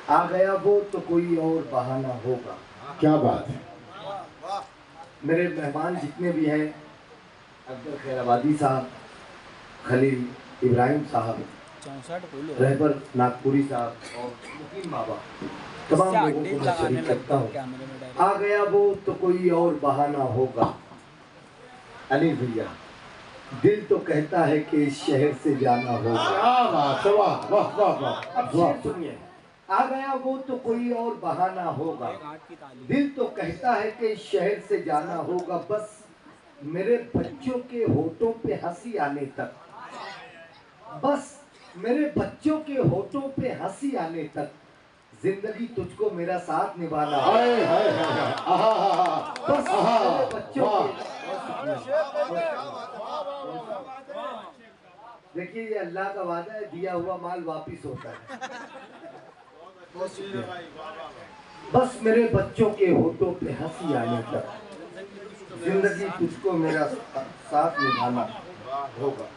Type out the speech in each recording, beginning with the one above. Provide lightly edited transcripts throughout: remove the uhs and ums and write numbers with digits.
आ गया वो तो कोई और बहाना होगा। क्या बात है। मेरे मेहमान जितने भी हैं, अब्दुल खैराबादी साहब, खलील इब्राहिम साहब, रहबर नागपुरी साहब और मुकीम बाबा, तमाम लोगों को मैं शरीक करता हूँ। आ गया वो तो कोई और बहाना होगा। अनिल भैया, दिल तो कहता है कि इस शहर से जाना होगा। क्या बात है, वाह वाह वाह वाह। अब शेर सुनिए। आ गया वो तो कोई और बहाना होगा, दिल तो कहता है कि इस शहर से जाना होगा, बस मेरे बच्चों के होठों पे हंसी आने तक, बस मेरे बच्चों के होठों पे हंसी आने तक जिंदगी तुझको मेरा साथ निभाना है। हाय हाय हाय, बस मेरे बच्चों के। देखिए, ये अल्लाह का वादा है, दिया हुआ माल वापिस होता है। बस मेरे बच्चों के होठों पे हंसी आने तक जिंदगी तुझको मेरा साथ निभाना होगा।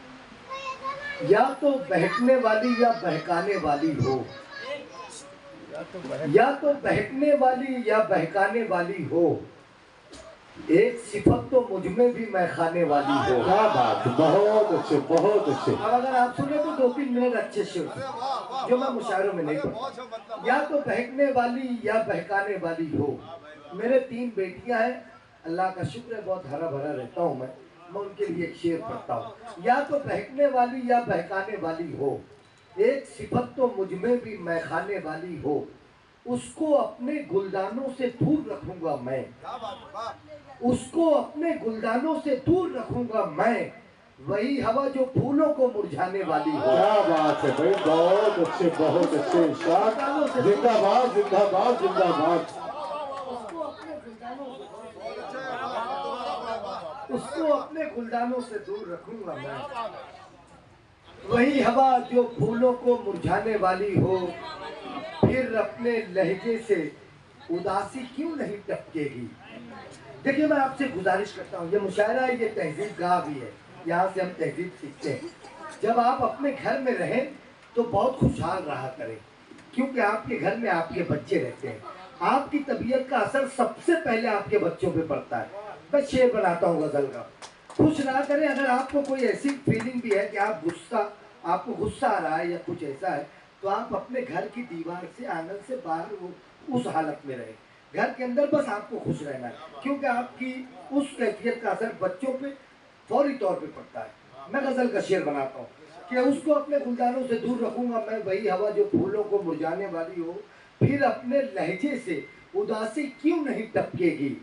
या तो बहकने वाली या बहकाने वाली हो, या तो बहकने वाली या बहकाने वाली हो, एक सिफत तो मुझ में भी मैं खाने वाली हो। क्या बात, बहुत अच्छे बहुत अच्छे। अब अगर आप सुने तो 2-3 मिनट अच्छे से जो मैं मुशायरों में नहीं पढ़ता। या तो बहकने वाली या बहकाने वाली हो। मेरे 3 बेटियां हैं, अल्लाह का शुक्र है, बहुत हरा भरा रहता हूँ मैं उनके लिए एक शेर पढ़ता हूँ। या तो बहकने वाली या बहकाने वाली हो, एक सिफत तो मुझ में भी मैं खाने वाली हो, उसको अपने गुलदानों से दूर रखूंगा मैं, उसको अपने गुलदानों से दूर रखूंगा मैं, वही हवा जो फूलों को मुरझाने वाली हो। क्या बात है भाई, बहुत अच्छे बहुत अच्छे इरशाद। जिंदाबाद जिंदाबाद जिंदाबाद। उसको अपने गुलदानों से दूर रखूंगा मैं, वही हवा जो फूलों को मुरझाने वाली हो, फिर अपने लहजे से उदासी क्यों नहीं टपकेगी। देखिए, मैं आपसे गुजारिश करता हूँ, ये मुशायरा है, ये तहजीब गाह भी है, यहाँ से हम तहजीब सीखते हैं। जब आप अपने घर में रहें तो बहुत खुशहाल रहा करें, क्योंकि आपके घर में आपके बच्चे रहते हैं। आपकी तबीयत का असर सबसे पहले आपके बच्चों पे पड़ता है। मैं शेर बनाता हूँ गजल का। खुश रहा करें। अगर आपको कोई ऐसी फीलिंग भी है कि आपको गुस्सा आ रहा है या कुछ ऐसा है, तो आप अपने घर की दीवार से, आंगन से बाहर उस हालत में रहें। घर के अंदर बस आपको खुश रहना है, क्योंकि आपकी उस कैफियत का असर बच्चों पे फौरी तौर पे पड़ता है। मैं गजल का शेर बनाता हूँ कि उसको अपने गुलदानों से दूर रखूंगा मैं, वही हवा जो फूलों को मुरझाने वाली हो, फिर अपने लहजे से उदासी क्यों नहीं टपकेगी,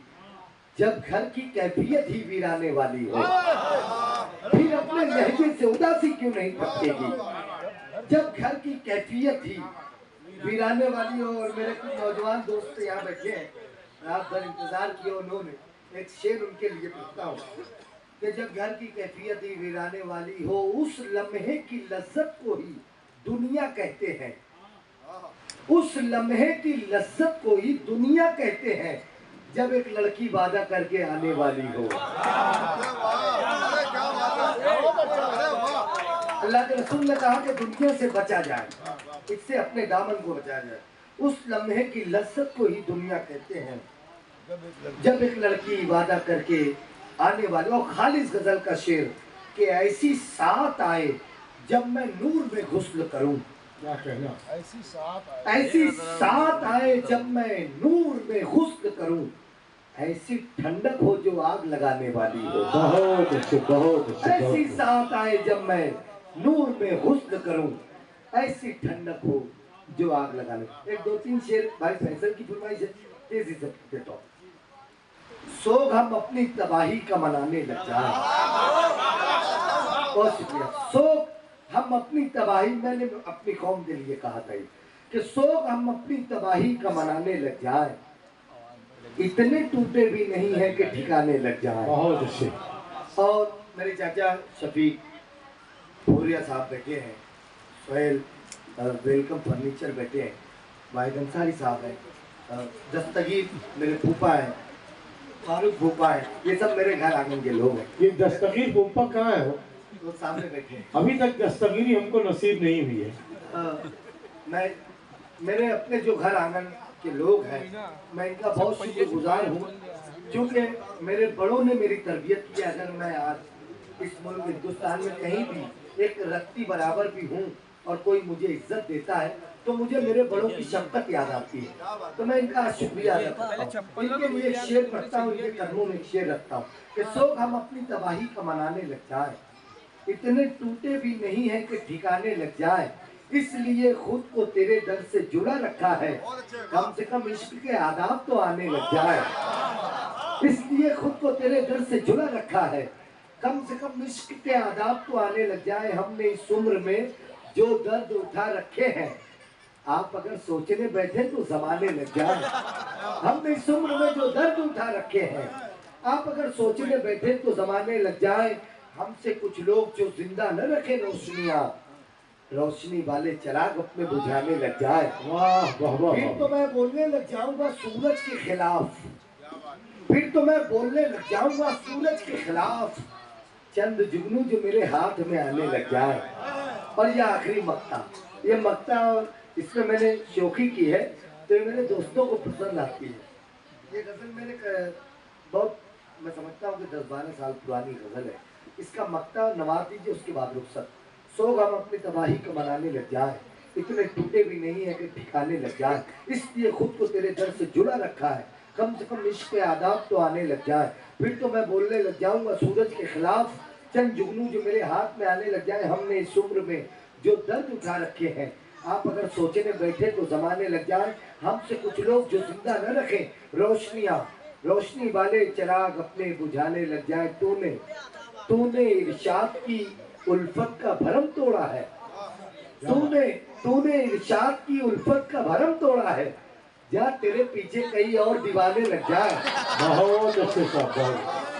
जब घर की कैफियत ही वीराने वाली हो। फिर अपने लहजे से उदासी क्यों नहीं टपकेगी, जब घर की कैफियत ही वीराने वाली हो। और मेरे कुछ नौजवान दोस्त यहाँ बैठे हैं, रात भर इंतजार किया उन्होंने, एक शेर उनके लिए पढ़ता हूँ कि जब घर की कैफियत ही वीराने वाली हो, उस लम्हे की लज्जत को ही दुनिया कहते हैं, उस लम्हे की लज्जत को ही दुनिया कहते हैं, जब एक लड़की वादा करके आने वाली हो। अल्लाह के रसूल ने कहा कि दुनिया से बचा जाए, इससे अपने दामन को बचा जाए। उस लम्हे की लज्जत को ही दुनिया कहते हैं, जब एक लड़की वादा करके आने वाली। और खालिस गजल का शेर कि ऐसी साथ आए जब मैं नूर में गुस्ल करूं, क्या कहना, ऐसी साथ आए जब मैं नूर में गुस्ल करूं, ऐसी ठंडक हो जो आग लगाने वाली हो। बहुत अच्छे बहुत अच्छे। ऐसी साथ आए जब मैं नूर में हुस्न करूं, ऐसी ठंडक हो जो आग लगाने। एक 2-3 शेर भाई फैसल की फरमाइश है, तेजी से देता हूं। सोग हम अपनी तबाही का मनाने लग जाए। बहुत शुक्रिया। सोग हम अपनी तबाही, मैंने अपनी कौम के लिए कहा था कि सोग हम अपनी तबाही का मनाने लग जाए, इतने टूटे भी नहीं है कि ठिकाने लग जाए। बहुत अच्छे। और मेरे चाचा शफीक भूरिया साहब बैठे हैं, सोहेल वेलकम फर्नीचर बैठे हैं, वाहिद अंसारी साहब हैं, दस्तगीर मेरे फूफा हैं, फारूक फूफा है, ये सब मेरे घर आंगन के लोग हैं। ये दस्तगीर फूफा कहाँ है? वो सामने बैठे हैं। अभी तक दस्तगीरी हमको नसीब नहीं हुई है। मैं मेरे अपने जो घर आंगन के लोग हैं, मैं इनका बहुत शुक्रगुजार हूँ, क्योंकि मेरे बड़ों ने मेरी तरबियत की। अगर मैं आज इस मुल्क हिंदुस्तान में कहीं भी एक रत्ती बराबर भी हूँ और कोई मुझे इज्जत देता है, तो मुझे मेरे बड़ों की शफकत याद आती है। तो मैं इनका शुक्रिया अदा करता हूँ। इनके लिए एक शेर पढ़ता हूँ, इनके कदमों में एक शेर रखता हूँ कि सोग हम अपनी तबाही का मनाने लग जाए, इतने टूटे भी नहीं है कि ठिकाने लग जाए, इसलिए खुद को तेरे दर से जुड़ा रखा है, कम से कम इश्क के आदाब तो आने लग जाए। इसलिए खुद को तेरे दर से जुड़ा रखा है, कम से कम इश्क के आदाब तो आने लग जाए। हमने इस उम्र में जो दर्द उठा रखे हैं, आप अगर सोचने बैठे तो जमाने लग जाए। हमने इस उम्र में जो दर्द उठा रखे हैं, आप अगर सोचने बैठे तो जमाने लग जाए। हमसे कुछ लोग जो जिंदा न रखे रोशनियां, रोशनी वाले चिराग अपने बुझाने लग जाए। वाह वाह वाह फिर तो मैं बोलने लग जाऊंगा सूरज के खिलाफ, फिर तो मैं बोलने लग जाऊंगा सूरज के खिलाफ, चंद जुगनू जो मेरे हाथ में आने लग जाए। और ये आखिरी मक्ता, ये मक्ता इसमें मैंने शौकी की है, तो ये मेरे दोस्तों को पसंद आती है। ये गजल मैंने बहुत, मैं समझता हूँ कि 10-12 साल पुरानी गजल है। इसका मक्ता नवाज दीजिए, उसके बाद रुखसत। सोग हम अपनी तबाही को मनाने लग जाए, इतने टूटे भी नहीं है कि ठिकाने लग जाए, इसलिए खुद को तेरे दर से जुड़ा रखा है, कम से कम इश्क के आदाब तो आने लग जाए। फिर तो मैं बोलने लग जाऊंगा सूरज के खिलाफ, चंद जुगनू जो मेरे हाथ में आने लग जाए। हमने इस उम्र में जो दर्द उठा रखे हैं, आप अगर सोचने बैठे तो जमाने लग जाए। हमसे कुछ लोग जो जिंदा न रखें रोशनियां, रोशनी वाले चिराग अपने बुझाने लग जाए। तूने इरशाद की उल्फत का भरम तोड़ा है, तूने इरशाद की उल्फत का भरम तोड़ा है, जा तेरे पीछे कई और दीवाने लग जाए। बहुत अच्छे शब्द।